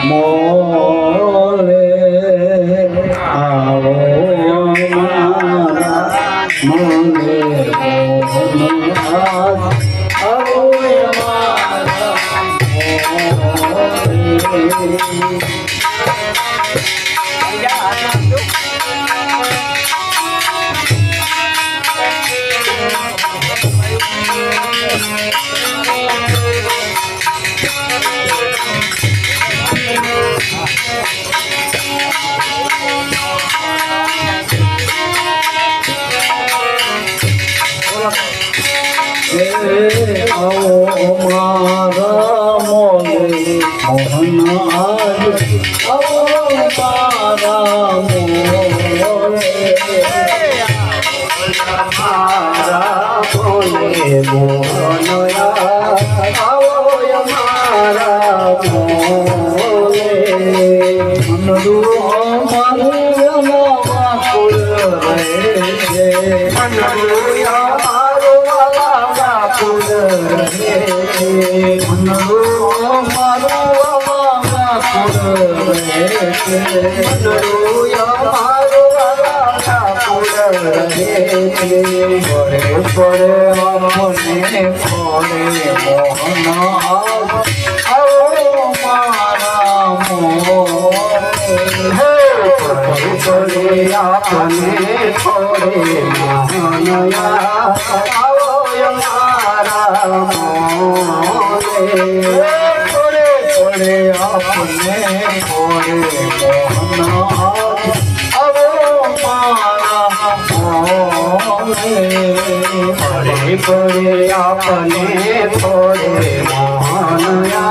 મોરે આવો મારા મને આવો મારા આવો મારા મોલે મોહન આજ આવો મારા મોલે મારા મોલે મોહન આવો મારા મોલે મનડું મારું નવા કુલ રહે છે મનડું पड़े अपने थोड़े मोहनया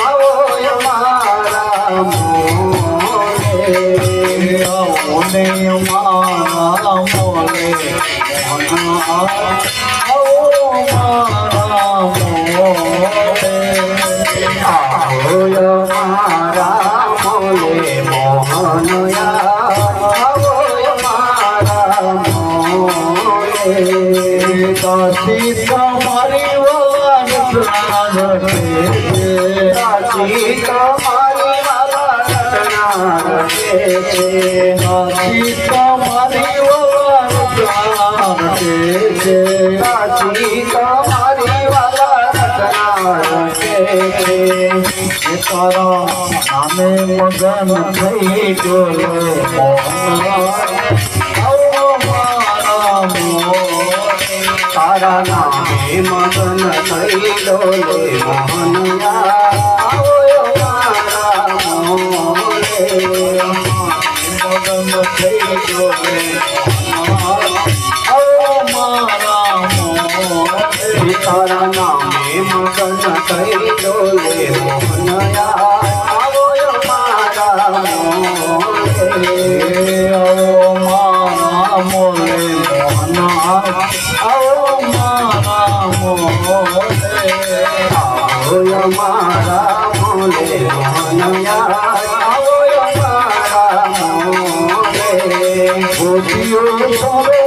आओ हमारा मोले मोले हमारा मोले मोहना आओ हमारा मोले आओ हमारा मोले मोहनया आओ हमारा मोले काशी तुम्हारी वाला काशी तुम्हारी वाला काशी तुम्हारी वाला काशी तुम्हारी वाला तारा नामे मगन थई डोले तारा नामे मगन थई डोले मोहनया आओ मारा मोले मगन थई डोले आओ मारा मोले तारा नामे मगन थई डोले मोहनया आओ मारा मोले आओ मारा मोले मोहना आओ मारा मोले आओ मारा मोले मोहनया आओ मारा मोले गोपियो सरे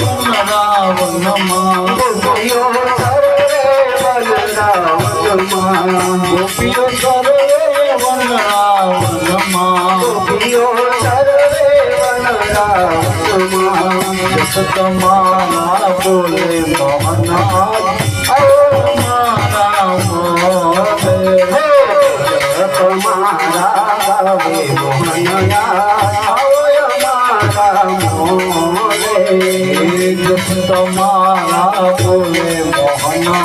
वनरा वनमा गोपियो सरे वनरा वनमा गोपियो सरे वनरा वनमा गोपियो सरे वनरा वनमा तुम्हारा बोले मोहना आओ मारा मोले तुम्हारा बोले मोहनया आओ मारा मोले तुम्हारा बोले मोहना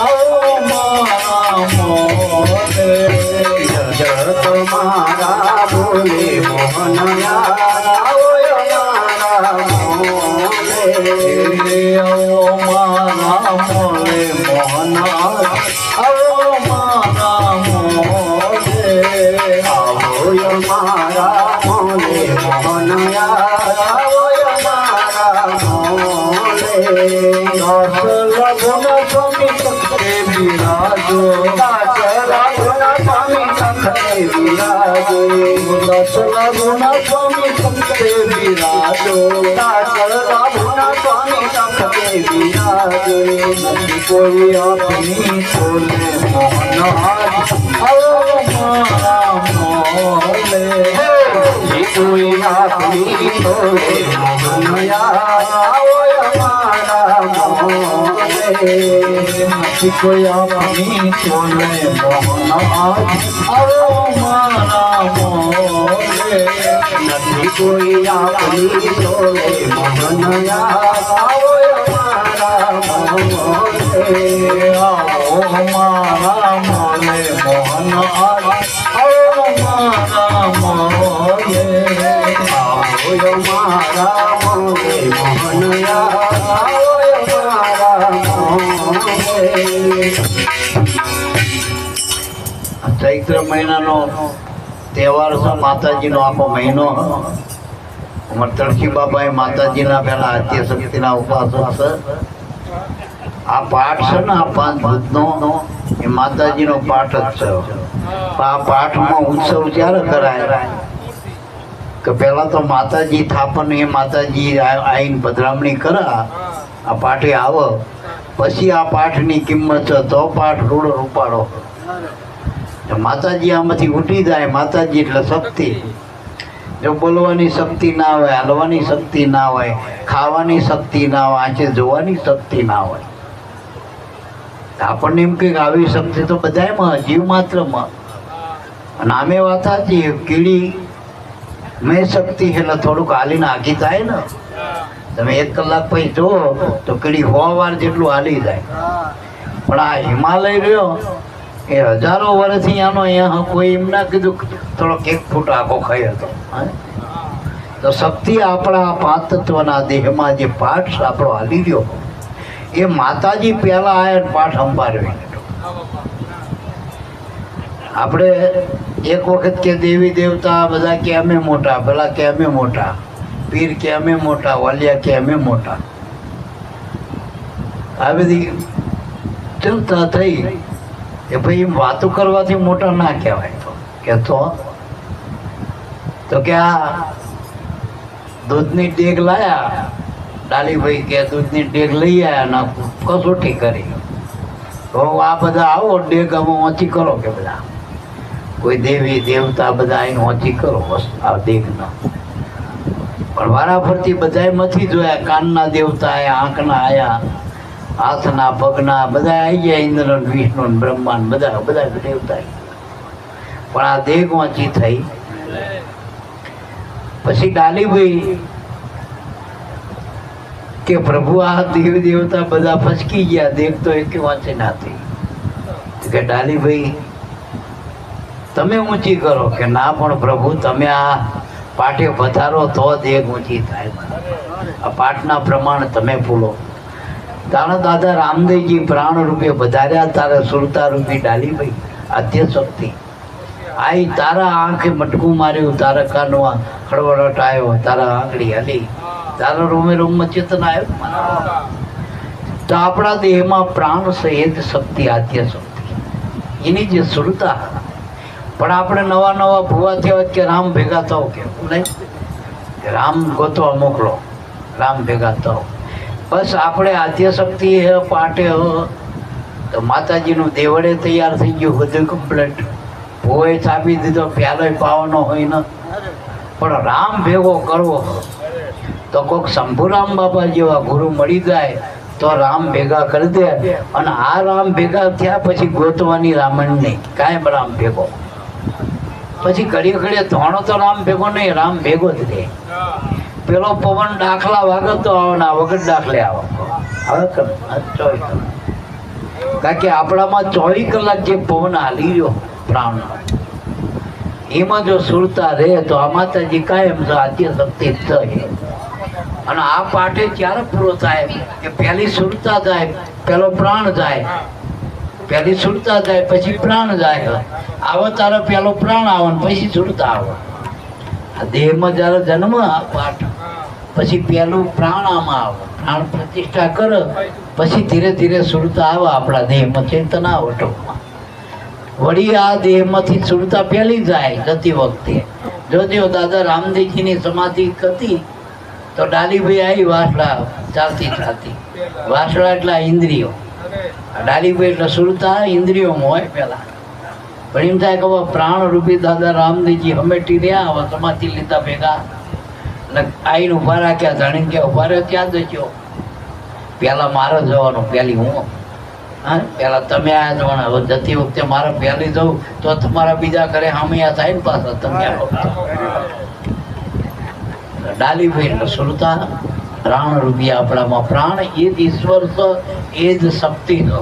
आओ मारा मोले तुम्हारा बोले मोहनया आओ मारा मोले आओ मारा मोले मोहना आओ मारा मोले आओ मारा मोले मोहनया आओ मारा मोले दास रघुन स्वामी तखे विराजो दास रघुन स्वामी तखे विराजो दास रघुन स्वामी तखे विराजो दास रघुन स्वामी तखे विराजो नदी कोई अपनी बोले मोहन आओ मारा કોઈ આપની તોલે મોહનયા ઓય મારા મોહને નથી કોઈ આપની તોલે મોહનયા આવો મારા મોહને નથી કોઈ આપની તોલે મોહનયા ઓય મારા મોહને આવો મારા મોલે મોહન આવો મારા મોલે ઓય મારા મોહને મોહનયા ઓય મારા મોહને ચૈત્ર મહિનાનો તહેવાર છે, માતાજીનો આખો મહિનો. અમારે તળખી બાબાએ માતાજીના પહેલા આદ્ય શક્તિના ઉપાસક છે. આ પાઠ છે ને, આ પાંચ ભૂતનો એ માતાજીનો પાઠ જ છે. આ પાઠમાં ઉત્સવ ક્યારે કરાય કે પહેલા તો માતાજી થાપન એ માતાજી આઈને પધરામણી કરા, આ પાઠે આવો પછી આ પાઠની કિંમત છે તો પાઠ રૂડો રૂપાડો. માતાજી આમાંથી ઉઠી જાય. માતાજી એટલે શક્તિ. જો બોલવાની શક્તિ ના હોય, હાલવાની શક્તિ ના હોય, ખાવાની શક્તિ ના હોય, આંખે જોવાની શક્તિ ના હોય, આપણને એમ કે આવી શક્તિ તો બધામાં, જીવ માત્રમાં. અને આમે વાત સાચી, કીડી મેં શક્તિ એટલે થોડુંક હાલીને આઘી થાય ને. તમે 1 કલાક પછી જુઓ તો કીડી 100 વાર જેટલું હાલી જાય. પણ આ હિમાલય રહ્યો એ હજારો વર્ષથી આનો અહીંયા કોઈ એમ ના કીધું થોડોક 1 ફૂટ આખો ખાઈ હતો. તો શક્તિ આપણા 5 તત્વના દેહમાં જે પાઠ આપણો હાલી રહ્યો એ માતાજી પહેલા આયા પાઠ સંભાળ્યો. આપણે એક વખત કે દેવી દેવતા બધા કે અમે મોટા, પેલા કે અમે મોટા, પીર કે અમે મોટા, વાલિયા કે અમે મોટા. આ બધી ચિંતા થઈ કે ભાઈ એમ વાતો કરવાથી મોટા ના કહેવાય. તો કે આ દૂધની ડેગ લાયા, ડાલીભાઈ કે દૂધની ડેગ લઈ આવ્યા ને કસોટી કરી. તો આ બધા આવો ડેગ અમે ઓછી કરો કે બધા કોઈ દેવી દેવતા બધા આવીને ઓછી કરો બસ આ ડેગનો. પણ વારાફરતી બધાએ નથી જોયા. કાનના દેવતા આયા, આંખના આયા, હાથના પગના બધા આવી ગયા. ઇન્દ્ર વિષ્ણુ બ્રહ્માંડ બધા દેવતા. પણ આ દેગ ઓછી થઈ. પછી ડાલીભાઈ કે પ્રભુ આ દેવી દેવતા બધા ફસકી ગયા, દેખ તો એક વાંચે ના થઈ. કે ડાલીભાઈ તમે ઊંચી કરો. કે ના પણ પ્રભુ તમે આ પાઠે પધારો તો દેખ ઊંચી થાય. આ પાઠના પ્રમાણ તમે ભૂલો. તારા દાદા રામદેવજી પ્રાણ રૂપે વધાર્યા, તારા સુરતા રૂપી ડાલીભાઈ આદ્ય શક્તિ આઈ. તારા આંખે મટકું માર્યું, તારા કાનમાં ખડવડટ આવ્યો, તારા આંગળી હલી, તારા રૂમે રૂમમાં ચેતન આવ્યું. તો આપણા દેહમાં પ્રાણ છે એ જ શક્તિ, આદ્ય શક્તિ, એની જે સુરતા. પણ આપણે નવા નવા ભૂવા થયા કે રામ ભેગા થાવ, કે રામ ગોતવા મોકલો, રામ ભેગા થાવ. બસ આપણે આદ્ય શક્તિ હે પાટે તો માતાજીનું દેવળે તૈયાર થઈ ગયું, બધું કમ્પ્લેટ. ભોય છાપી દીધો, પ્યાલો પાવાનો હોય ને. પણ રામ ભેગો કરવો તો કોઈક શંભુરામ બાપા જેવા ગુરુ મળી જાય તો રામ ભેગા કરી દે. અને આ રામ ભેગા થયા પછી ગોતવાની રામણ નહીં, કાયમ રામ ભેગો. પછી ઘડીએ ઘડીએ ધોણો તો રામ ભેગો નહીં, રામ ભેગો જ રહે. પેલો પવન દાખલા વાગે તો આવો ને વગર દાખલે આવો. હવે 24 કલાક, કારણ કે આપણામાં 24 કલાક જે પવન હાલી રહ્યો પ્રાણનો, એમાં જો સુરતા રહે તો આ માતાજી કાયમ આદ્ય શક્તિ થાય. અને આ પાઠે ક્યારે પૂરો થાય કે પહેલી સુરતા જાય, પેલો પ્રાણ જાય, પહેલી સુરતા જાય પછી પ્રાણ જાય. આવો તારે પેલો પ્રાણ આવે પછી સુરતા આવે. આ દેહમાં જ્યારે જન્મ પાઠ પછી પેલું પ્રાણ આમાં આવે, પ્રાણ પ્રતિષ્ઠા કરે પછી ધીરે ધીરે સુરતા આવે આપણા દેહમાં, ચેતના આવે ટૂંકમાં. વળી આ દેહમાંથી સુરતા પેલી જાય જતી વખતે. જોજો દાદા રામદેવજીની સમાધિ હતી તો ડાલીભાઈ આવી વાસળા ચાલતી ચાલતી. વાસળા એટલે ઇન્દ્રિયો, ડાલીભાઈ એટલે સુરતા ઇન્દ્રિયોમાં હોય પેલા. પણ એમ થાય કે હવે પ્રાણ રૂપી દાદા રામદેવજી હમેટી રહ્યા, હવે સમાધિ લીધા ભેગા અને આઈને ઉભા રાખ્યા. જાણીને કે ઉભા રહ્યો ત્યાં જજો, પહેલા મારે જવાનું, પહેલી હું. હા, પહેલા તમે આવ્યા જવાના. હવે જતી વખતે મારે પહેલી જવું તો તમારા બીજા ઘરે હામૈયા થાય ને પાછા તમે આવો. ડાલીભાઈ એટલે સુરતા પ્રાણ રૂપિયા આપણામાં પ્રાણ એ જ ઈશ્વર છે, એ જ શક્તિ છે.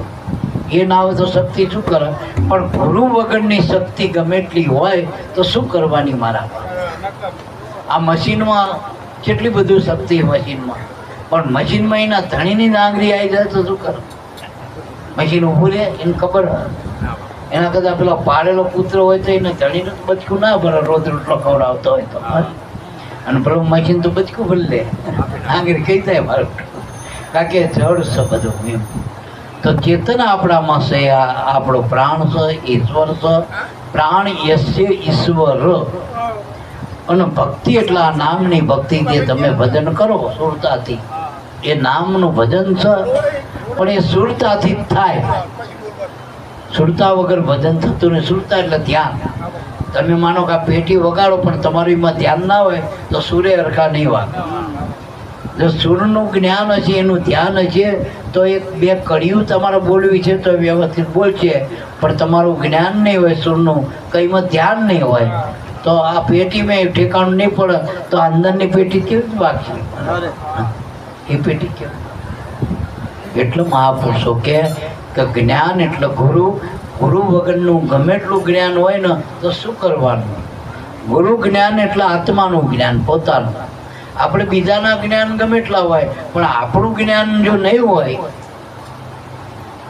એ ના હોય તો શક્તિ શું કરે? પણ ગુરુ વગરની શક્તિ ગમે એટલી હોય તો શું કરવાની મારા? આ મશીનમાં કેટલી બધું શક્તિ મશીનમાં, પણ મશીનમાં એના ધણીની નાંગરી આવી જાય તો શું કરે? મશીન ઊભું રહે? એને ખબર એના કરતાં પેલો પાડેલો પુત્ર હોય તો એને ધણીનું બચકું ના ભરે, રોજ રોટલો ખવડાવતો હોય તો. અને પેલું મશીન તો બચકું ભરી લે, આંગળી કઈ થાય મારું, કારણ કે જડ છે બધું. એમ તો ચેતન આપણામાં છે, આપણો પ્રાણ છે, ઈશ્વર છે. પ્રાણ યસ્ય ઈશ્વર. અને ભક્તિ એટલે આ નામની ભક્તિ જે તમે ભજન કરો સુરતાથી, એ નામનું ભજન છે, પણ એ સુરતાથી જ થાય. સુરતા વગર ભજન થતું ને. સુરતા એટલે ધ્યાન. તમે માનો કે આ પેટી વગાડો પણ તમારું એમાં ધ્યાન ના હોય તો સૂર્ય હરખા નહીં વાગે. જો સૂરનું જ્ઞાન હશે, એનું ધ્યાન હશે તો એક બે કડીયું તમારે બોલવી છે તો વ્યવસ્થિત બોલશે, પણ તમારું જ્ઞાન નહીં હોય સૂરનું, કંઈમાં ધ્યાન નહીં હોય તો આ પેટીમાં ઠેકાણું નહીં પડે તો અંદરની પેટી કેવી રીતે વાગશે? એ પેટી કેવી? એટલે મહાપુરુષો કે જ્ઞાન એટલે ગુરુ. ગુરુ વગરનું ગમે એટલું જ્ઞાન હોય ને તો શું કરવાનું? ગુરુ જ્ઞાન એટલે આત્માનું જ્ઞાન, પોતાનું. આપણે બીજાના જ્ઞાન ગમે એટલા હોય, પણ આપણું જ્ઞાન જો નહીં હોય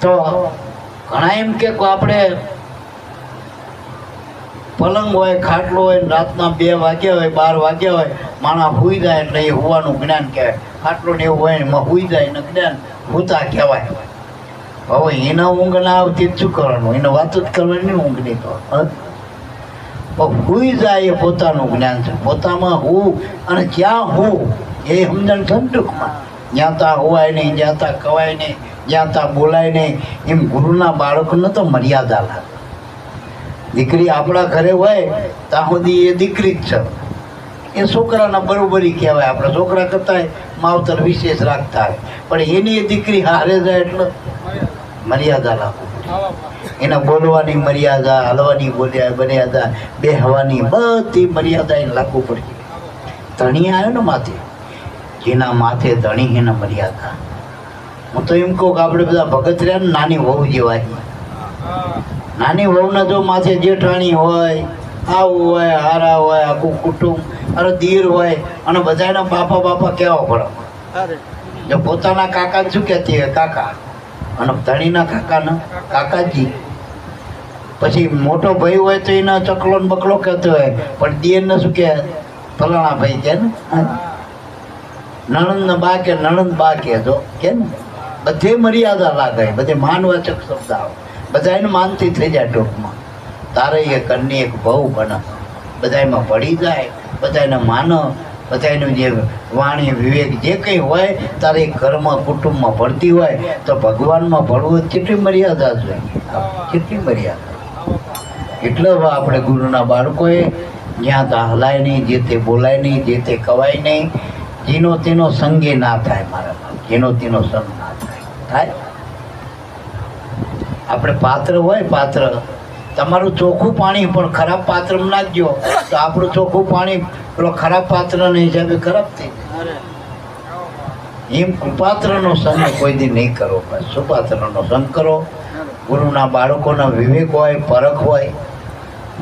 તો ઘણા એમ કે આપણે પલંગ હોય, ખાટલો હોય, રાતના 2 વાગ્યા હોય, 12 વાગ્યા હોય, માણસ હુઈ જાય એટલે એ હોવાનું જ્ઞાન કહેવાય. ખાટલો ને એવું હોય ને એમાં હુઈ જાય ને જ્ઞાન હુતા કહેવાય. હવે એના ઊંઘ ના આવતી શું કરવાનું? એને વાત જ કરવાની ઊંઘ નહીં તો. હુઈ જાય એ પોતાનું જ્ઞાન છે. પોતામાં હું અને ક્યાં હું એ સમજણ છે ને ટૂંકમાં. જ્યાં ત્યાં હોવાય નહીં, જ્યાં ત્યાં કવાય નહીં, જ્યાં ત્યાં બોલાય નહીં. એમ ગુરુના બાળકોને તો મર્યાદા લાગે. દીકરી આપણા ઘરે હોય ત્યાં સુધી એ દીકરી જ છે, એ છોકરાના બરોબરી કહેવાય. આપણે છોકરા કરતા માવતર વિશેષ રાખતા હોય, પણ એની એ દીકરી હારે જાય એટલે મર્યાદા લાગુ. એના બોલવાની મર્યાદા, હલવાની મર્યાદા, બેહવાની બધી મર્યાદા એને લાગુ પડશે. ધણી આવ્યો ને માથે, જેના માથે ધણી એના મર્યાદા. હું તો એમ કહું કે આપણે બધા ભગત રહ્યા ને નાની વહુ જેવા. નાની વહુના જો માથે જેઠાણી હોય, આવું હોય, હારા હોય, આખું કુટુંબ, અરે દીર હોય, અને બધાના બાપા બાપા કહેવા પડે. જો પોતાના કાકા શું કહેતી હોય? કાકા. અને ધણીના કાકાના કાકાજી. પછી મોટો ભાઈ હોય તો એના ચકલો ને બકલો કહેતો હોય, પણ દિયરને શું કહે? ફલાણા ભાઈ કે ને. નણંદ બા કે નણંદ બા કહેતો કે ને. બધે મર્યાદા લાગે, બધે માનવાચક શબ્દ આવે, બધા એને માનતી થઈ જાય. ટૂંકમાં તારે એક કરની એક બહુ બને, બધા એમાં પડી જાય, બધા એને માનો, બધા એનું જે વાણી વિવેક જે કંઈ હોય તારે ઘરમાં કુટુંબમાં ભળતી હોય તો ભગવાનમાં ભળવું કેટલી મર્યાદા છે, કેટલી મર્યાદા. એટલે આપણે ગુરુના બાળકોએ જ્યાં ત્યાં હલાય નહીં, જે તે બોલાય નહીં, જે તે કવાય નહીં, જેનો તેનો સંગે ના થાય. મારા જેનો તેનો સંગ ના થાય. આપણે પાત્ર હોય, પાત્ર તમારું ચોખ્ખું પાણી પણ ખરાબ પાત્રમાં નાખજો તો આપણું ચોખ્ખું પાણી પેલો ખરાબ પાત્રના હિસાબે ખરાબ થઈ જાય. એમ કુપાત્રનો સંગ કોઈ દી નહીં કરો, સુપાત્રનો સંગ કરો. ગુરુના બાળકોના વિવેક હોય, પરખ હોય.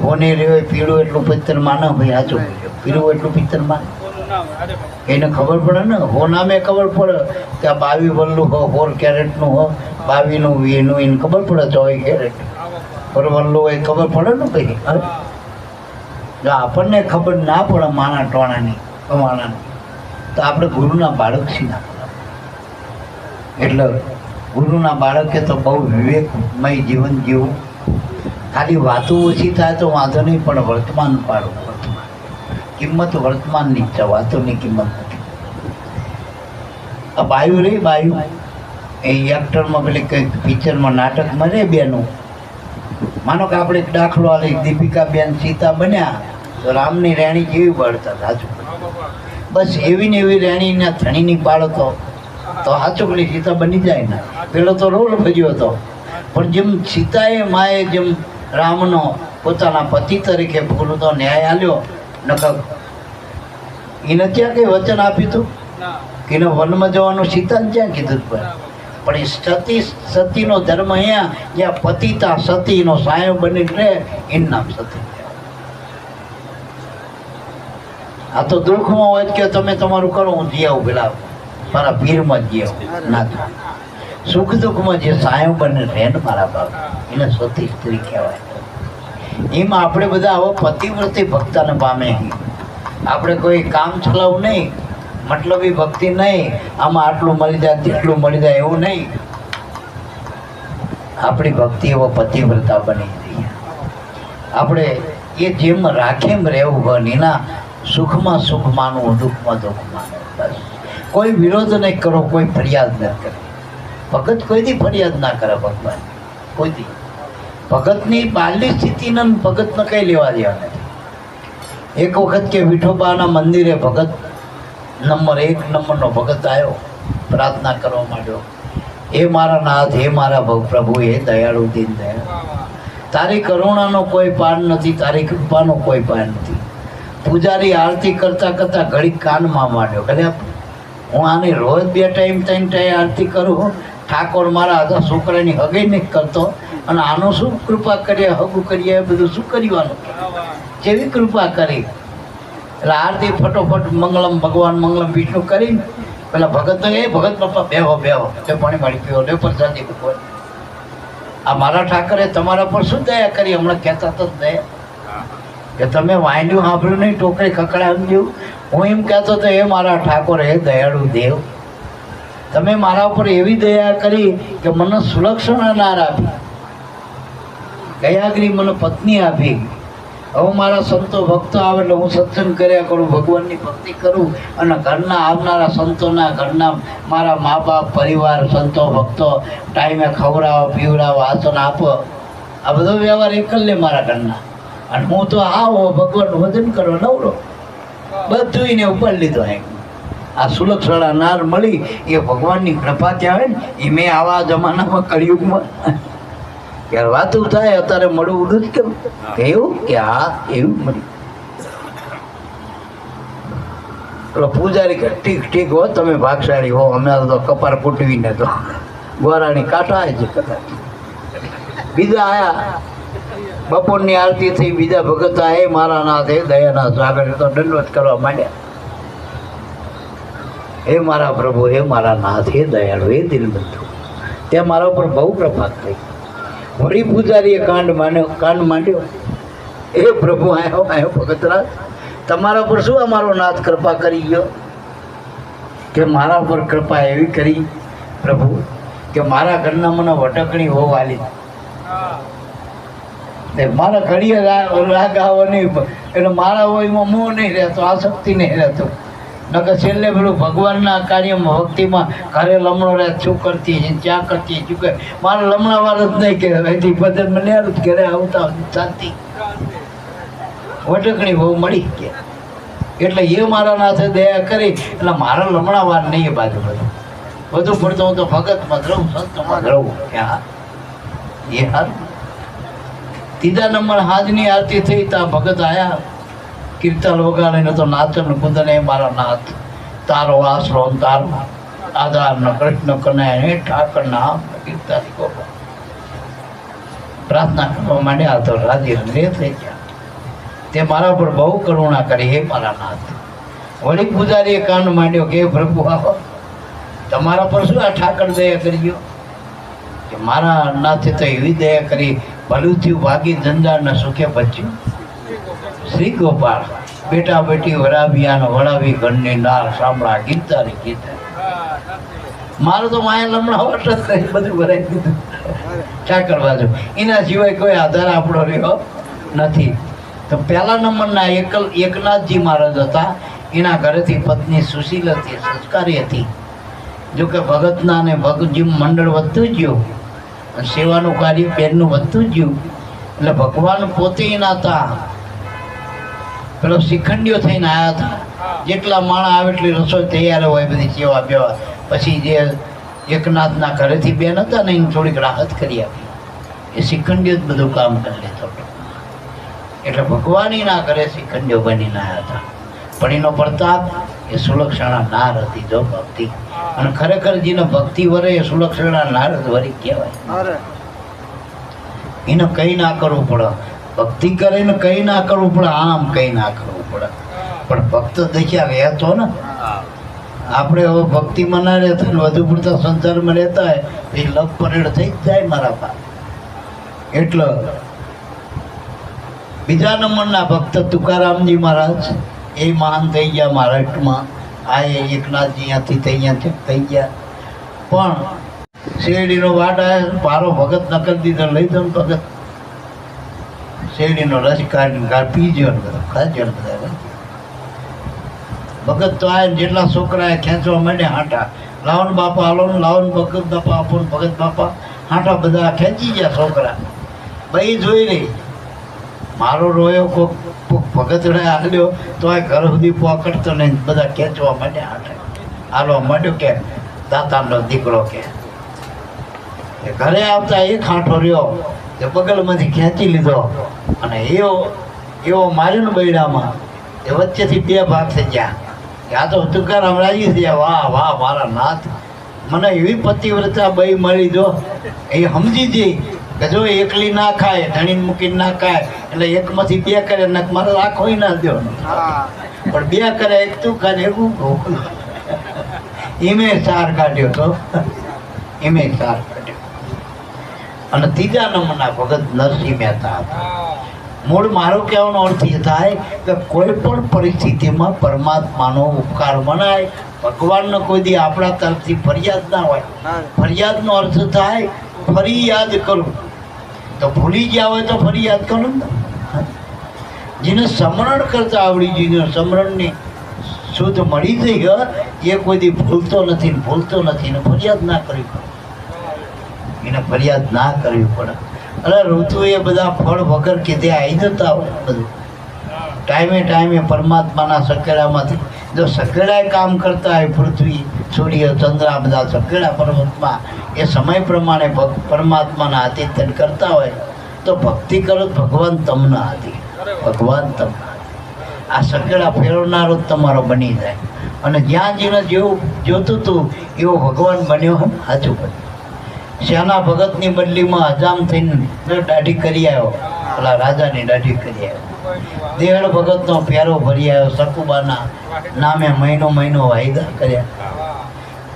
હોનેરી હોય, પીળું એટલું પિત્તરમાં ના ભાઈ, સાચું બોલ્યો, પીળું એટલું પિત્તરમાં એને ખબર પડે ને. હો નામે ખબર પડે કે આ 22 વલ્લું હો, 4 કેરેટનું હો, 22નું વીનું એને ખબર પડે, 24 કેરેટ પર વલ્લું હોય ખબર પડે ને ભાઈ. જો આપણને ખબર ના પડે માના ટોણાની કમાણાની તો આપણે ગુરુના બાળક છીએ ના. એટલે ગુરુના બાળકે તો બહુ વિવેકમય જીવન જીવવું. ખાલી વાતો ઓછી થાય તો વાંધો નહીં, પણ વર્તમાન પાડો. વર્તમાન કિંમત વર્તમાનની છે, વાતોની કિંમત નથી. આ બાયુ રહી, બાયુ એ એક્ટરમાં પેલી કંઈક પિક્ચરમાં નાટકમાં રે બેનું માનો કે આપણે એક દાખલો આલી, દીપિકાબેન સીતા બન્યા તો રામની રાણી કેવી બળતા સાચું, બસ એવી ને એવી રાણીના ધણીની પાડો તો સાચું પેલી સીતા બની જાય ને. પેલો તો રોલ ભજ્યો હતો, પણ જેમ સીતાએ માએ જેમ રામનો પોતાના પતિ તરીકે પૂરતો ન્યાય આલ્યો, નકર એને ક્યાં કઈ વચન આપ્યું હતું કે એને વનમાં જવાનું સીતાને ક્યાં કીધું? પણ એ સતીનો ધર્મ અહીંયા જ્યાં પતિતા સતીનો સાયો બની રહે એનું નામ સતી. આ તો દુઃખમાં હોય કે તમે તમારું કરો, હું જી આવું પેલા મારા પીરમાં જી આવું ના થાય. સુખ દુઃખમાં જે સાયો બને રહે ને મારા બાપ, એને સતી સ્ત્રી કહેવાય. એમાં આપણે બધા આવો પતિવ્રતી ભક્તને પામે. આપણે કોઈ કામ ચલાવવું નહીં, મતલબી ભક્તિ નહીં, આમાં આટલું મળી જાય તેટલું મળી જાય એવું નહીં. આપણી ભક્તિ એવો પતિવ્રતા બની રહી. આપણે એ જેમ રાખે એમ રહેવું હોય, એના સુખમાં સુખ માનવું, દુઃખમાં દુઃખ માનવું. બસ કોઈ વિરોધ નહીં કરો, કોઈ ફરિયાદ ન કરે. ભગત કોઈથી ફરિયાદ ના કરે ભગવાન, કોઈથી. ભગતની બાલ્ય સ્થિતિને ભગતને કંઈ લેવા દેવા નથી. એક વખત કે વિઠોબાના મંદિરે ભગત નંબર 1 નંબરનો ભગત આવ્યો, પ્રાર્થના કરવા માંડ્યો, હે મારા નાથ, હે મારા પ્રભુ, હે દયાળુ દીન દયાળ, તારી કરુણાનો કોઈ પાર નથી, તારી કૃપાનો કોઈ પાર નથી. પૂજારી આરતી કરતા કરતા ઘડી કાનમાં માંડ્યો, ભલે હું આની રોજ 2 ટાઈમ 3 ટાઈમ આરતી કરું, ઠાકોર મારા હતા છોકરાની હગઈ નહીં કરતો, અને આનો શું કૃપા કરીએ, હગું કરીએ, એ બધું શું કરવાનું? જેવી કૃપા કરી. એટલે આરતી ફટોફટ મંગલમ ભગવાન મંગલમ વિષ્ણુ કરીને પેલા ભગત એ ભગત બાપા બેહો બેહો, તે પાણી વાળી પીવો, લે પ્રસાદી ભગવાન. આ મારા ઠાકરે તમારા પર શું દયા કરી? હમણાં કહેતા તો દયા કે તમે વાંડ્યું સાંભળ્યું નહીં, ટોકરી ખકડાવ્યું જેવું. હું એમ કહેતો તો એ મારા ઠાકોર, હે દયાળુ દેવ, તમે મારા ઉપર એવી દયા કરી કે મને સુલક્ષણ અનાર આપી, દયાગરી મને પત્ની આપી. હવે મારા સંતો ભક્તો આવે એટલે હું સત્સંગ કર્યા કરું, ભગવાનની ભક્તિ કરું, અને ઘરના આવનારા સંતોના ઘરના મારા મા બાપ પરિવાર સંતો ભક્તો ટાઈમે ખવડાવો પીવડાવો આસન આપો, આ બધો વ્યવહાર એકલે મારા ઘરના. અને હું તો આવો ભગવાનનું ભજન કરવા નવરો, બધું એને ઉપર લીધો. આ સુલક્ષણા નાર મળી એ ભગવાનની કૃપા કહેવાય ને. એ મેં આવા જમાનામાં કળિયુગમાં ત્યારે વાતું થાય, અત્યારે મળવું જ કેમ એવું કે હા એવું મળ્યું. એટલે પૂજારી કે ઠીક ઠીક હો, તમે ભાગશાળી હો, અમે તો કપાર કૂટવીને તો ગોરાણી કાંઠા જ કદાચ. બીજા આયા, બપોરની આરતી થઈ, બીજા ભગત હે મારા નાથ, હે દયાના સાગર, તો દંડવત કરવા માંડ્યા. હે મારા પ્રભુ, હે મારા નાથ, હે દયાળુ, હે દિલબંધુ, ત્યાં મારા ઉપર બહુ કૃપા થઈ. વળી પૂજારીએ કાંડ માંડ્યો, હે પ્રભુ, આયો ભગતરાજ, તમારા પર શું અમારો નાથ કૃપા કરી ગયો? કે મારા પર કૃપા એવી કરી પ્રભુ કે મારા ઘરના મને વટકણી હોવ આલી. મારા ઘડીએ રાગ આવો નહીં, એટલે મારા હોયમાં મોહ નહીં રહેતો, આસક્તિ નહીં રહેતો. નકર છેલ્લે પેલું ભગવાનના કાર્યમાં ભક્તિમાં ઘરે લમણો રહે, શું કરતી છે, ક્યાં કરતી શું કરે, મારે લમણા વાર જ નહીં કે અહીંથી ભજન મને જ ઘરે આવતા શાંતિ. વટકણી બહુ મળી ગયા એટલે એ મારા નાથે દયા કરી, એટલે મારા લમણા વાર નહીં. એ બાજુ બધું પડતો હું તો ભગતમાં જ રહું, સંતમાં જ રહું. ક્યાં એ હાલ. ત્રીજા નંબર હાજની આરતી થઈ, ત્યાં ભગત આયા, કીર્તન વગાડીને તો નાચન કુદને, મારા નાથ તારો આશરો તારો આધાર ન કૃષ્ણ કનૈયા હે ઠાકર નામ કીર્તન ગોપાલ. પ્રાર્થના કરવા માંડ્યા તો રાજી રંગે થઈ ગયા. તે મારા પર બહુ કરુણા કરી, હે મારા નાથ. વળી પૂજારીએ કાન માંડ્યો કે પ્રભુ આવો, તમારા પર શું આ ઠાકર દયા કરી ગયો? કે મારા નાથે તો એવી દયા કરી, ભલું થયું ભાગી જંજાળને સુખે બચ્યું. શ્રી ગોપાળ બેટા બેટી વરાવ્યા વળાવી ઘરની નાર સાંભળા ગીતારી ગીતા. મારો તો માયા લમણા વટ જ કરી બધું ભરાઈ દીધું ઠાકર બાજુ. એના સિવાય કોઈ આધાર આપણો રહ્યો નથી. તો પહેલા નંબરના એકનાથજી મહારાજ હતા. એના ઘરેથી પત્ની સુશીલ હતી, સંસ્કારી હતી. જોકે ભગતના અને ભગતજી મંડળ વધતું જ ગયું, સેવાનું કાર્ય બેનનું વધતું જ ગયું. એટલે ભગવાન પોતે ના હતા, પેલો શિખંડીઓ થઈને આવ્યા હતા. જેટલા માણસ આવે એટલી રસોઈ તૈયાર હોય, બધી સેવા બેવા. પછી જે એકનાથના ઘરેથી બેન હતા ને એને થોડીક રાહત કરી આપી. એ શિખંડીઓ જ બધું કામ કરી લેતો હતો. એટલે ભગવાનીના ઘરે શિખંડીઓ બનીને આવ્યા હતા. પણ એનો પ્રતાપ એ સુલક્ષણા નાર હતી, જો ભક્તિ. અને ખરેખર જેને ભક્તિ વરે એ સુલક્ષણા નાર જ વરી કહેવાય. એને કઈ ના કરવું પડે, ભક્તિ કરીને કઈ ના કરવું પડે, આમ કઈ ના કરવું પડે. પણ ભક્ત દેખ્યા રહેતો ને, આપણે હવે ભક્તિમાં ના રહેતા ને વધુ પડતા સંસારમાં રહેતા હોય એ લપ પરેડ થઈ જ જાય મારા પા. એટલે બીજા નંબરના ભક્ત તુકારામજી મહારાજ એ મહાન થઈ ગયા મહારાષ્ટ્રમાં. આ એકનાથજી અહીંયાથી અહીંયા થઈ ગયા. પણ શેરડીનો વાટ આવ્યો, પારો ભગત નકર દીધો, લઈ દો ને ભગત. શેરડીનો રસ કાઢી પીજો ને બધો ખાજો ને બધા. ભગત તો આ જેટલા છોકરા ખેંચવા માંડ્યા હાંટા, લાવન બાપા હાલો ને, લાવન ભગત બાપા આપો ને, ભગત બાપા હાંટા બધા ખેંચી ગયા છોકરા. ભાઈ જોઈ રહી મારો રોયો કોક ભગત હાલ્યો તો આ ઘર સુધી પકડતો નહીં, બધા ખેંચવા માંડ્યા હાંટા. હાલવા માંડ્યો કે દાતાનો દીકરો કે ઘરે આવતા એક હાંઠો રહ્યો તે બગલમાંથી ખેંચી લીધો અને એવો માર્યો ને બૈડામાં એ વચ્ચેથી બે ભાગ થઈ ગયા. આ તો તુકારામ રાજી થયા, વાહ વાહ મારા નાથ, મને એવી પતિવ્રતા બઈ મળી. જો એ સમજી જઈ કે જો એકલી ના ખાય, ધણીને મૂકીને ના ખાય, એટલે એકમાંથી બે કરે ને મારે રાખો ના દો. પણ બે કરે, એક તું ખાને એવું એમે સાર કાઢ્યો તો, એમે સાર કાઢ્યો. અને ત્રીજા નંબરના ભગત નરસિંહ મહેતા હતા. મૂળ મારો કહેવાનો અર્થ એ થાય કે કોઈ પણ પરિસ્થિતિમાં પરમાત્માનો ઉપકાર મનાય. ભગવાનનો કોઈ દી આપણા તરફથી ફરિયાદ ના હોય. ફરિયાદનો અર્થ થાય ફરી યાદ કરું. તો ભૂલી ગયા હોય તો ફરી યાદ કરું ને. જેને સ્મરણ કરતા આવડી ગયું, સ્મરણની શુદ્ધ મળી થઈ ગયો, એ કોઈ દી ભૂલતો નથી ને ભૂલતો નથી ને ફરિયાદ ના કરવી પડે. એને ફરિયાદ ના કરવી પડે. અરે ઋતુ એ બધા ફળ વગર કીધે આવી જતા હોય. બધું ટાઈમે પરમાત્માના સકેડામાંથી જો સકેડાએ કામ કરતા હોય, પૃથ્વી સૂર્ય ચંદ્ર આ બધા સકેડા પર્વતમાં એ સમય પ્રમાણે પરમાત્માના આતિથ્ય કરતા હોય તો ભક્તિ કરો ભગવાન તમને આદિ. ભગવાન તમને આ સકેડા ફેરવનારો જ તમારો બની જાય. અને જ્યાં જેને જેવું જોતું હતું એવો ભગવાન બન્યો. સાચું બન્યું. શ્યાના ભગતની બદલીમાં હજામ થઈને દાઢી કરી આવ્યો, પેલા રાજાની દાઢી કરી આવ્યો. દેહળ ભગતનો પ્યારો ભરી આવ્યો, સકુબાના નામે મહિનો વાયદા કર્યા.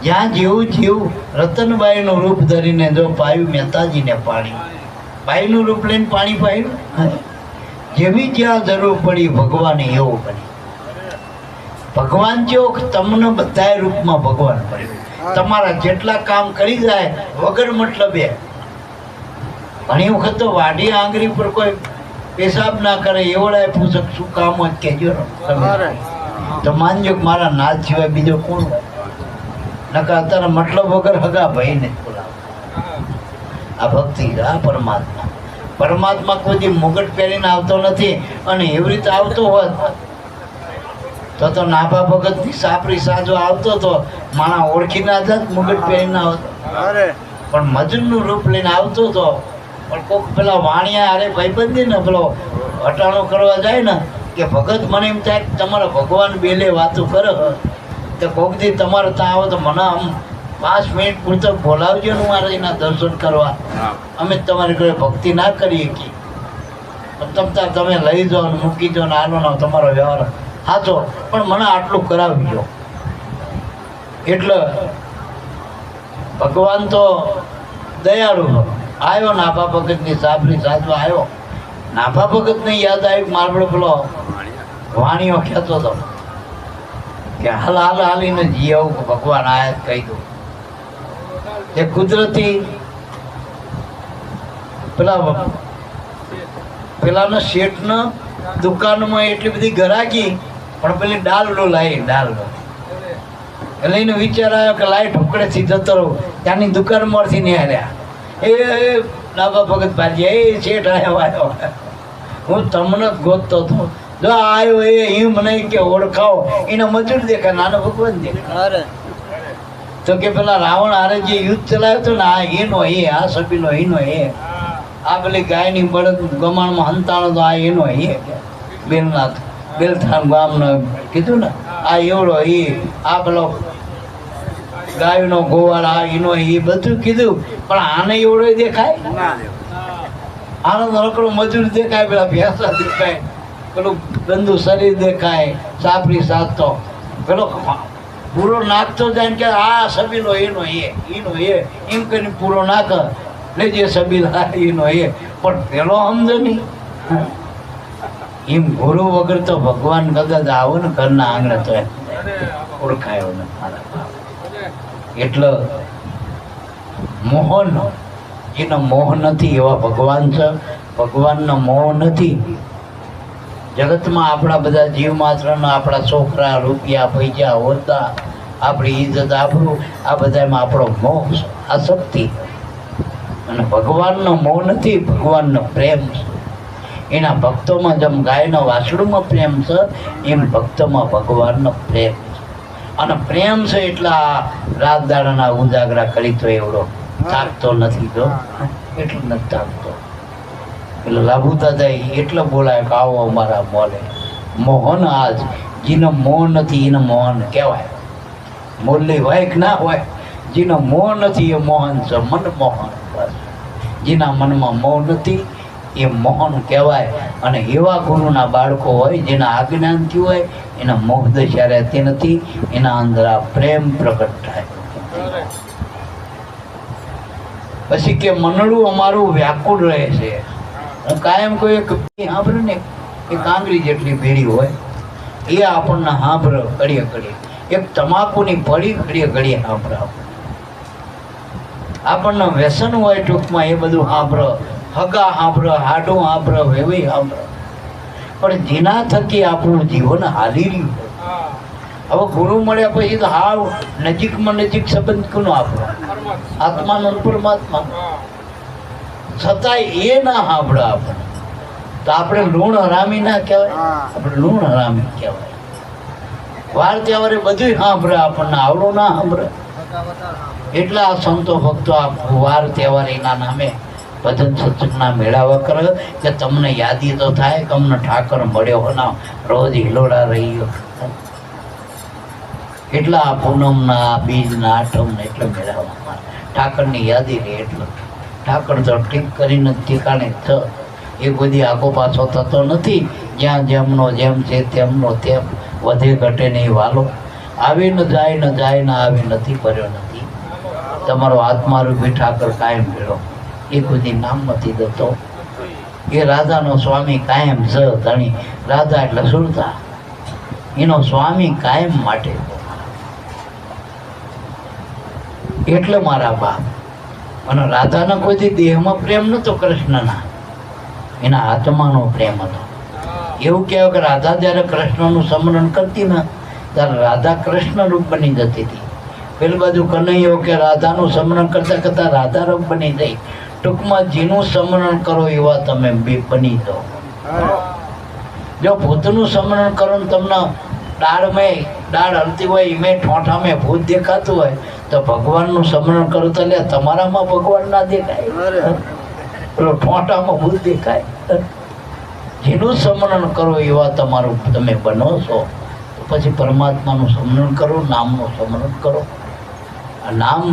જ્યાં જેવું જેવું રતનબાઈનું રૂપ ધરીને જો પાયું મહેતાજીને પાણી, બાઈનું રૂપ લઈને પાણી પાયું. જેવી જ્યાં જરૂર પડી ભગવાને એવું બની. ભગવાન જેવો તમને બધા રૂપમાં ભગવાન પડ્યું. તમારા જેટલા કામ કરી જાય વગર મતલબે. ઘણી વખત તો વાઢી આંગળી પર કોઈ પેશાબ ના કરે એવડાય પૂછક શું કામ હોય કેજો તો માનજો કે મારા નાથ સિવાય બીજો કોણ હોય. નકા અત્યારે મતલબ વગર હગા ભાઈ ને બોલાવે. આ ભક્તિ, આ પરમાત્મા. પરમાત્મા કોઈ મુગટ પહેરીને આવતો નથી. અને એવી રીતે આવતો હોત તો નાભા ભગત ની સાપરી સાજો આવતો તો માણા ઓળખી ના જાત, મુગટ પહેરીને આવતો. પણ મજૂરનું રૂપ લઈને આવતો હતો. પણ કોક પેલા વાણિયા અરે ભાઈબંધી ને પેલો હટાણો કરવા જાય ને કે ભગત મને એમ થાય તમારા ભગવાન બેલે વાતો કરે તો કોક દી તમારે ત્યાં આવો તો મને આમ 5 મિનિટ પૂરતો બોલાવજો ને મારે એના દર્શન કરવા. અમે તમારી ઘરે ભક્તિ ના કરીએ કે તમે લઈ જાઓ ને મૂકી જાઓ ને આનો ના તમારો વ્યવહાર સાચો, પણ મને આટલું કરાવજો. એટલે ભગવાન તો દયાળુ આવ્યો. નાભા ભગતની સાપરી સાચવા આવ્યો. નાભા ભગતને યાદ આવી મારબડો પેલો વાણીઓ કહેતો હતો કે હાલીને જી આવું કે ભગવાન આયા કહી દઉં. એ કુદરતી પેલાના શેઠના દુકાનમાં એટલી બધી ગરાકી, પણ પેલી ડાલડો લાવી ડાલડો એટલે એને વિચાર આવ્યો કે લાઈ ઢોકળેથી જતો રહું. ત્યાંની દુકાનમાંથી નહીં હાર્યા. એ નાભા ભગત ભાજી એ શેઠ આવ્યો હું તમને જ ગોતતો હતો જો આવ્યો એ હિમ નહીં કે ઓળખાવો એને મજૂર દેખાય નાનો ભગવાન દેખાય તો કે પેલા રાવણ હારે જે યુદ્ધ ચલાવ્યો હતો ને આ એનો એ આ સબીનો એનો એ આ પેલી ગાયની બળદ ગમાણમાં હંતાણો તો આ એનો એ બેલનાથ બેલથાન ગામનો કીધું ને આ એવડો એ આ પેલો ગાયનો ગોવાળ આ એનો એ બધું કીધું પણ આને એવડો દેખાય આનો નરકડો મજૂર દેખાય પેલા ભેંસા દેખાય પેલું ગંદુ શરીર દેખાય સાપરી સાધતો પેલો પૂરો નાખતો જાય ને કે આ સબીલો એનો એ એમ કરીને પૂરો નાખ લેજે સબીલા એનો એ પણ પેલો સમજો નહીં એમ ગુરુ વગર તો ભગવાન કદાચ આવો ને ઘરના આંગણે તો ઓળખાયો ને મારા બાપ એટલે મોહન એનો મોહ નથી એવા ભગવાન છે ભગવાનનો મોહ નથી જગતમાં આપણા બધા જીવ માત્રના આપણા છોકરા રૂપિયા પૈસા હોદ્દા આપણી ઇજ્જત આબરૂ આ બધામાં આપણો મોહ આસક્તિ અને ભગવાનનો મોહ નથી ભગવાનનો પ્રેમ છે એના ભક્તોમાં જેમ ગાયના વાછડુમાં પ્રેમ છે એમ ભક્તોમાં ભગવાનનો પ્રેમ છે અને પ્રેમ છે એટલા રાત દાડાના ઉજાગરા કરી તો એવડો થાકતો નથી જો એટલું નથી થાકતો એટલે લાભુ દાદા એટલે બોલાય કે આવો અમારા મોલે મોહન આજ જેનો મોહ નથી એને મોહન કહેવાય મોલની વાયક ના હોય જેનો મોહ નથી એ મોહન છે મનમોહન બસ જેના મનમાં મોહ નથી એ મોહન કહેવાય અને એવા ગુરુના બાળકો હોય જેના આજ્ઞાનથી હોય એના મોહ દશા રહેતી નથી એના અંદર આ પ્રેમ પ્રગટ થાય પછી કે મનડું અમારું વ્યાકુળ રહે છે હું કાયમ કોઈ એક સાંભળે ને એક કાંગરી જેટલી ભેડી હોય એ આપણને સાંભળે ઘડીએ ઘડીએ એક તમાકુની પડી ઘડીએ ઘડીએ સાંભળાવ આપણને વ્યસન હોય ટૂંકમાં એ બધું સાંભળે હગા સાંભળે હાડું સાંભળે વેવી સાંભળે પણ જેના થકી આપણું જીવન હાલી રહ્યું હવે ગુરુ મળ્યા પછી તો હાવ નજીકમાં નજીક સંબંધ કોનો આપણો આત્માનો પરમાત્મા છતાંય એ ના સાંભળે આપણે તો આપણે લૂણ હરામી ના કહેવાય આપણે લૂણ હરામી કહેવાય વાર તહેવારે બધું સાંભળે આપણને આવડો ના સાંભળે એટલા આ સંતો ભક્તો આ વાર તહેવાર એના નામે ભજન સત્સંગના મેળાવા કરે કે તમને યાદી તો થાય કે અમને ઠાકર મળ્યો ના રોજ હિલોડા રહ્યો એટલા આ પૂનમના બીજના આઠમના એટલે મેળાવા ઠાકરની યાદી રહે એટલે ઠાકર તો ઠીક કરીને ઠીકાણે થ એ બધી આગો પાછો થતો નથી જ્યાં જેમનો જેમ છે તેમનો તેમ વધે ઘટે નહીં વાલો આવે ન જાય ને આવે નથી ભર્યો નથી તમારો આત્મારૂપી ઠાકર કાયમ મેળો એ બધી નામ નથી દેતો એ રાધાનો સ્વામી કાયમ છે ધણી રાધા એટલે સુરતા એનો સ્વામી કાયમ માટે એટલે મારા બાપ અને રાધાનો કોઈથી દેહમાં પ્રેમ નતો કૃષ્ણના એના આત્માનો પ્રેમ હતો એવું કહેવાય કે રાધા જ્યારે કૃષ્ણનું સ્મરણ કરતી ને ત્યારે રાધા કૃષ્ણ રૂપ બની જતી હતી પેલી બાજુ કનૈયો કે રાધાનું સ્મરણ કરતા કરતા રાધા રૂપ બની જાય ટૂંકમાં જેનું સ્મરણ કરો એવા તમે બની જાઓ જો ભૂતનું સ્મરણ કરો ને તમને દાળ હલતી હોય એમાં ઠોઠામાં ભૂત દેખાતું હોય તો ભગવાનનું સ્મરણ કરો તો લે તમારામાં ભગવાન ના દેખાય પેલો ઠોઠામાં ભૂત દેખાય જેનું સ્મરણ કરો એવા તમારું તમે બનો છો તો પછી પરમાત્માનું સ્મરણ કરો નામનું સ્મરણ કરો આ નામ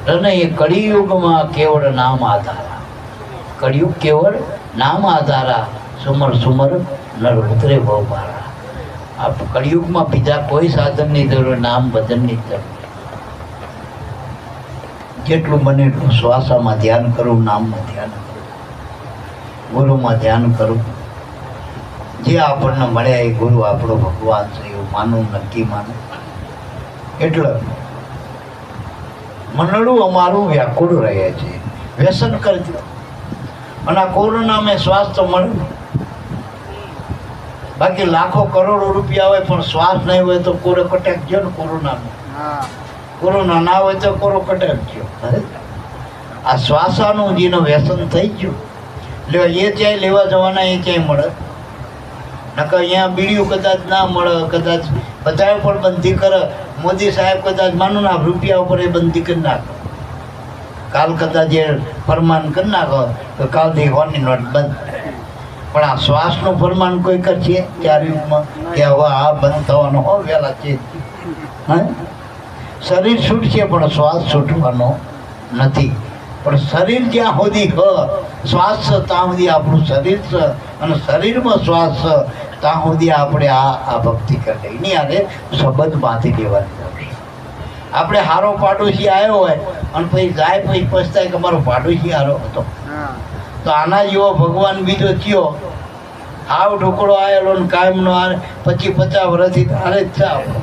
અને એ કળિયુગમાં કેવળ નામ આધારા કળિયુગ કેવળ નામ આધારા સુમર સુમર નર ઉતરે ભવભારા આ કળિયુગમાં બીજા કોઈ સાધનની જરૂર નામ ભજનની જરૂર જેટલું બને એટલું શ્વાસામાં ધ્યાન કરું નામમાં ધ્યાન કરું ગુરુમાં ધ્યાન કરું જે આપણને મળ્યા એ ગુરુ આપણો ભગવાન છે એવું માનું નક્કી માનું એટલે મનડું અમારું વ્યાકુળ રહે છે વ્યસન કરજો અને આ કોરોનામાં શ્વાસ તો મળે બાકી લાખો કરોડો રૂપિયા હોય પણ શ્વાસ નહીં હોય તો કોરો કટેક ગયો ને કોરોનામાં કોરોના ના હોય તો કોરો કટેક ગયો આ શ્વાસાનું જેનું વ્યસન થઈ ગયું એટલે એ ક્યાંય લેવા જવાના એ ક્યાંય મળે નકર અહીંયા બીડીયું કદાચ ના મળે, કદાચ બધાએ પણ બંધી કરે. મોદી સાહેબ કદાચ માનો ના રૂપિયા ઉપર એ બંધી કરી નાખે, કાલ કદાચ એ ફરમાન કરી નાખો તો કાલથી હોની નોટ બંધ. પણ આ શ્વાસનું ફરમાન કોઈ કરશે ચાર યુગમાં કે હવે આ બંધ થવાનો હો વહેલા છે. શરીર છૂટશે પણ શ્વાસ છૂટવાનો નથી. પણ શરીર જ્યાં સુધી શ્વાસ છે ત્યાં સુધી આપણું શરીર છે, અને શરીરમાં શ્વાસ છે ત્યાં સુધી આપણે આ ભક્તિ કરે. એની આગે સંબંધ બાંધી દેવાની જરૂર. આપણે હારો પાડોશી આવ્યો હોય અને પછી જાય પછી પછતાય કે મારો પાડોશી હારો હતો, તો આના જેવો ભગવાન બીજો થયો હાવ ઢોકળો આવેલો ને કાયમનો 25-50 વર્ષથી હારે જ છે આપણો.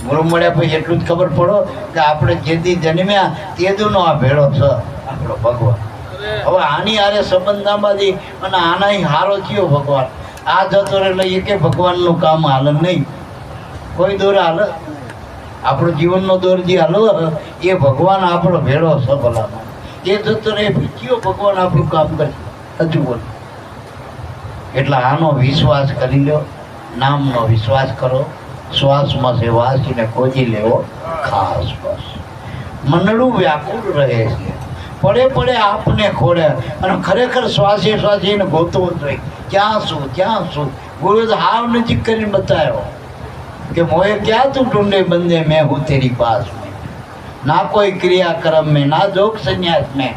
ગુરુ મળ્યા પછી એટલું જ ખબર પડો કે આપણે જેથી જન્મ્યા તેદુનો આ ભેળો છે આપણો ભગવાન. હવે આની હારે સંબંધ ના બાંધી અને આના હારો થયો ભગવાન. આ જતો એટલે એ કે ભગવાનનું કામ હાલે નહીં, કોઈ દોર હાલે. આપણો જીવનનો દોર જે હાલો એ ભગવાન આપણો ભેળો છે ભલાનો. એ જતો રહે કયો ભગવાન આપણું કામ કરે હજુ બોલ. એટલે આનો વિશ્વાસ કરી લો, નામનો વિશ્વાસ કરો. શ્વાસમાં છે વાસીને ખોજી લેવો ખાસ. બસ મનડું વ્યાકુળ રહે છે, પડે પડે આપને ખોડે. અને ખરેખર શ્વાસે શ્વાસે એને ગોતવો જોઈએ ક્યાં શું. ગુરુ હાવ નજીક કરીને બતાવ્યો કે મોએ ક્યાં તું ઢૂંઢે બંદે મેં હું તેરી પાસ મેં. ના કોઈ ક્રિયાક્રમ મેં ના જોગ સંન્યાસ મેં.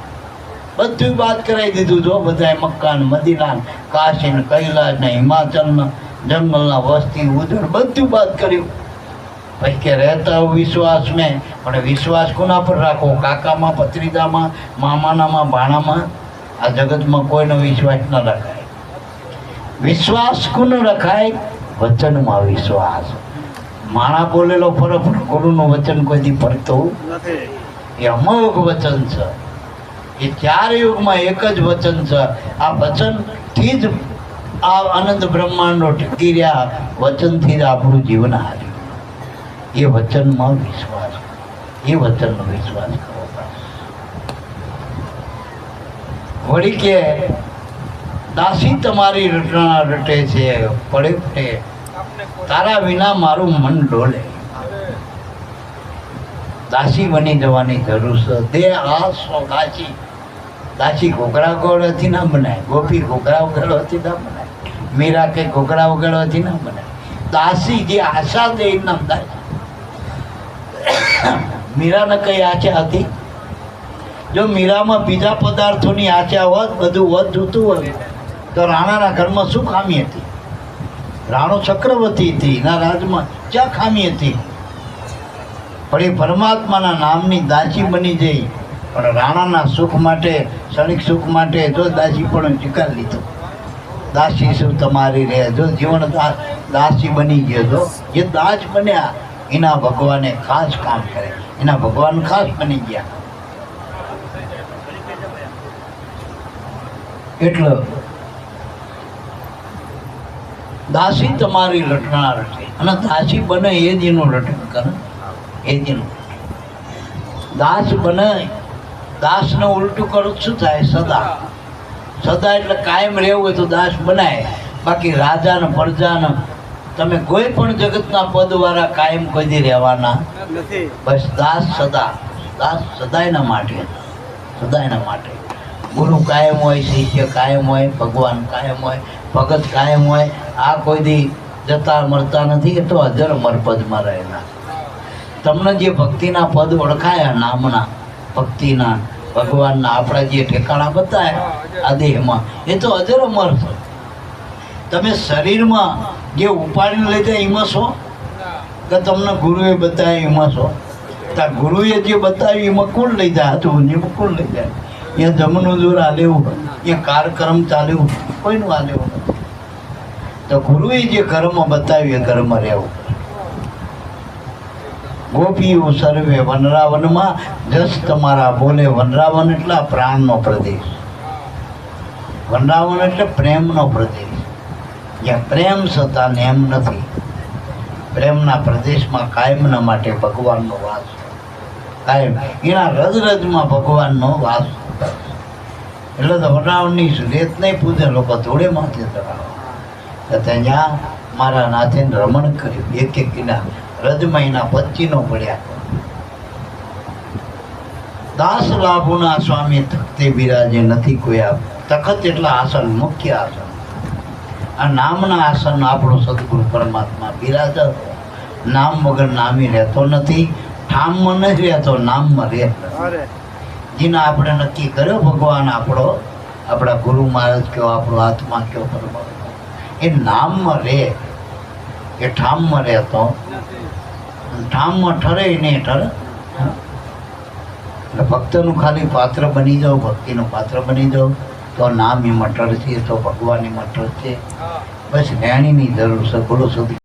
બધું વાત કરાવી દીધું. જો બધાએ મક્કા ને મદીના કાશી ને કૈલાસ ને હિમાચલ ને જંગલના વસ્તી ઉધર બધું વાત કર્યું. પછી કે રહેતા વિશ્વાસ મેં. પણ વિશ્વાસ કોના પર રાખો? કાકામાં, ભત્રીજામાં, મામાનામાં, ભાણામાં? આ જગતમાં કોઈનો વિશ્વાસ ન રખાય. વિશ્વાસ કોનો રખાય? વચનમાં વિશ્વાસ. માણા બોલેલો ફરક પણ ગુરુનું વચન કોઈથી ફરતું નથી. એ અમોઘ વચન છે. એ 4 યુગમાં એક જ વચન છે. આ વચનથી જ આ અનંત બ્રહ્માંડો ટકી રહ્યા. વચનથી જ આપણું જીવન હાર્યું. એ વચનમાં વિશ્વાસ, એ વચનનો વિશ્વાસ કરો. વળી કે દાસી તમારી રટણા રટે છે, પડે પડે તારા વિના મારું મન ડોલે. દાસી બની જવાની જરૂર છે. દે આ દાસી. દાસી ઘોઘરા વગાડવાથી ના બનાય, ગોપી ઘોઘરા વગાડવાથી ના બનાય, મીરા કે ઘોઘરા વગાડવાથી ના બનાય. દાસી જે આશા દે નામ દાસી. મીરાને કઈ આશા હતી? જો મીરામાં બીજા પદાર્થોની આશા હોત, બધું હોત જોતું હોય તો રાણાના ઘરમાં શું ખામી હતી? રાણો ચક્રવર્તી હતી, એના રાજમાં ક્યાં ખામી હતી? પણ એ પરમાત્માના નામની દાસી બની જઈ. પણ રાણાના સુખ માટે, ક્ષણિક સુખ માટે જો દાસી પણ સ્વીકાર લીધો. દાસી શું તમારી રહે. જો જીવન દાસી બની ગયો, જો જે દાસ બન્યા એના ભગવાને ખાસ કામ કરે, એના ભગવાન ખાસ બની ગયા. એટલે દાસી તમારી રટના રટે. અને દાસી બને એ જ એનું રટન કરે, એ જ એનું. દાસ બને, દાસને ઉલટું કરું શું થાય? સદા. સદા એટલે કાયમ રહેવું હોય તો દાસ બનાય. બાકી રાજા ને પ્રજા ને તમે કોઈ પણ જગતના પદવાળા કાયમ કોઈ દી રહેવાના નથી. બસ દાસ સદા. દાસ સદાયના માટે, સદાયના માટે. ગુરુ કાયમ હોય, શિષ્ય કાયમ હોય, ભગવાન કાયમ હોય, ભગત કાયમ હોય. આ કોઈ દી જતા મરતા નથી. એ તો અજર અમર પદમાં રહેલા. તમને જે ભક્તિના પદ ઓળખાયા, નામના, ભક્તિના, ભગવાનના, આપણા જે ઠેકાણા બતાવ્યા આ દેહમાં, એ તો અજર અમર છે. તમે શરીરમાં જે ઉપાડીને લઈ જાય એમાં છો કે તમને ગુરુએ બતાવ્યું એમાં છો? ત્યાં ગુરુએ જે બતાવ્યું એમાં કોણ લઈ જાય? હતું એમાં કોણ લઈ જાય? અહીંયા જમનું દૂર હાલેવું, અહીંયા કાર્યક્રમ ચાલ્યું, કોઈનું હાલેવું નથી. તો ગુરુએ જે કર્મ બતાવ્યું એ કર્મ રહેવું. ગોપીઓ સર્વે વનરાવનમાં, જસ તમારા બોલે. વનરાવન એટલે પ્રાણનો પ્રદેશ. વનરાવન એટલે પ્રેમનો પ્રદેશ. જ્યાં પ્રેમ છતાં નેમ નથી. પ્રેમના પ્રદેશમાં કાયમના માટે ભગવાનનો વાસ. કાયમ એના રજમાં ભગવાનનો વાસ. એટલે તો વટાવણની રેત નહીં પૂજે લોકો ધોળે માથે ચડાવે. ત્યાં મારા નાથે રમણ કર્યું. એક એના રજમાં એના પચ્ચીનો પડ્યા. દાસ લાભુના સ્વામી તખતે બિરાજે નથી કોઈ આપ. તખત એટલે આસન, મુખ્ય આસન. આ નામના આસન આપણો સદગુરુ પરમાત્મા બિરાજ. નામ વગર નામી રહેતો નથી. ઠામમાં નથી રહેતો, નામમાં રહે. જેને આપણે નક્કી કર્યો ભગવાન આપણો, આપણા ગુરુ મહારાજ કયો, આપણો આત્મા કયો, પરમાત્મા, એ નામમાં રહે. એ ઠામમાં રહેતો, ઠામમાં ઠરે નહીં ઠરે. એટલે ભક્તનું ખાલી પાત્ર બની જાઓ, ભક્તિનું પાત્ર બની જાઓ, તો નામ એમાં ઠરશે, તો ભગવાન એમાં ઠરશે. બસ જ્ઞાનીની જરૂર છે. બોલો સુધી